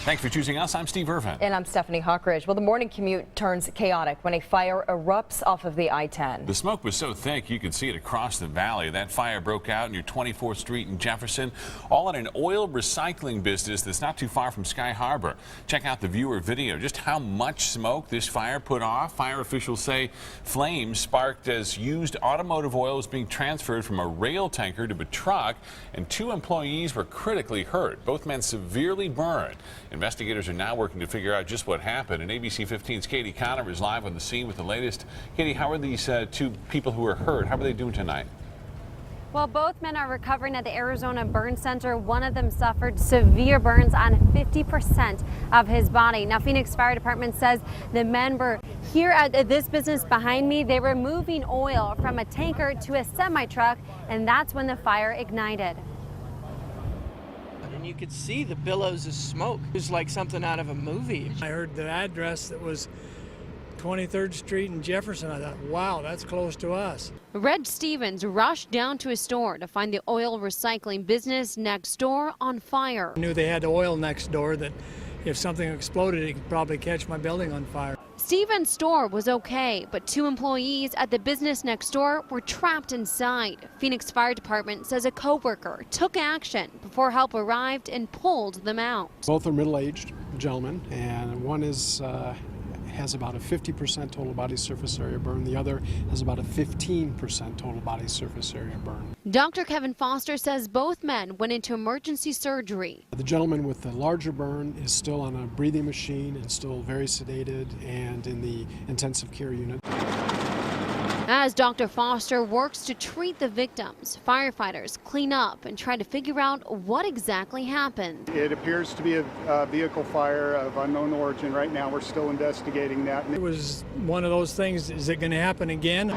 Thanks for choosing us. I'm Steve Irvin. And I'm Stephanie Hawkridge. Well, the morning commute turns chaotic when a fire erupts off of the I-10. The smoke was so thick you could see it across the valley. That fire broke out near 24th Street in Jefferson, all in an oil recycling business that's not too far from Sky Harbor. Check out the viewer video just how much smoke this fire put off. Fire officials say flames sparked as used automotive oil was being transferred from a rail tanker to a truck, and 2 employees were critically hurt. Both men severely burned. Investigators are now working to figure out just what happened, and ABC 15's Katie Connor is live on the scene with the latest. Katie, how are these 2 people who were hurt? How are they doing tonight? Well, both men are recovering at the Arizona Burn Center. One of them suffered severe burns on 50% of his body. Now, Phoenix Fire Department says the men were here at this business behind me. They were moving oil from a tanker to a semi-truck, and that's when the fire ignited. And you could see the billows of smoke. It was like something out of a movie. I heard the address that was 23rd Street in Jefferson. I thought, wow, that's close to us. Reg Stevens rushed down to his store to find the oil recycling business next door on fire. I knew they had oil next door that if something exploded, it could probably catch my building on fire. Stevens' store was okay, but 2 employees at the business next door were trapped inside. Phoenix Fire Department says a co-worker took action before help arrived and pulled them out. Both are middle-aged gentlemen, and one has about a 50% total body surface area burn. The other has about a 15% total body surface area burn. Dr. Kevin Foster says both men went into emergency surgery. The gentleman with the larger burn is still on a breathing machine and still very sedated and in the intensive care unit. As Dr. Foster works to treat the victims, firefighters clean up and try to figure out what exactly happened. It appears to be a vehicle fire of unknown origin. Right now we're still investigating that. It was one of those things, is it going to happen again?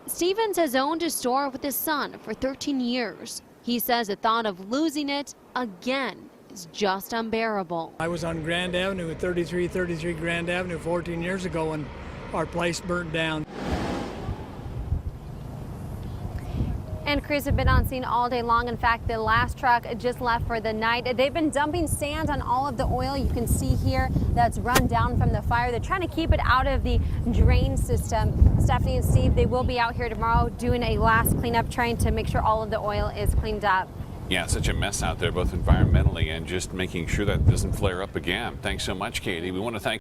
Stevens has owned his store with his son for 13 years. He says the thought of losing it again is just unbearable. I was on Grand Avenue at 3333 Grand Avenue 14 years ago when our place burnt down. And crews have been on scene all day long. In fact, the last truck just left for the night. They've been dumping sand on all of the oil you can see here that's run down from the fire. They're trying to keep it out of the drain system. Stephanie and Steve, they will be out here tomorrow doing a last cleanup, trying to make sure all of the oil is cleaned up. Yeah, such a mess out there, both environmentally and just making sure that doesn't flare up again. Thanks so much, Katie. We want to thank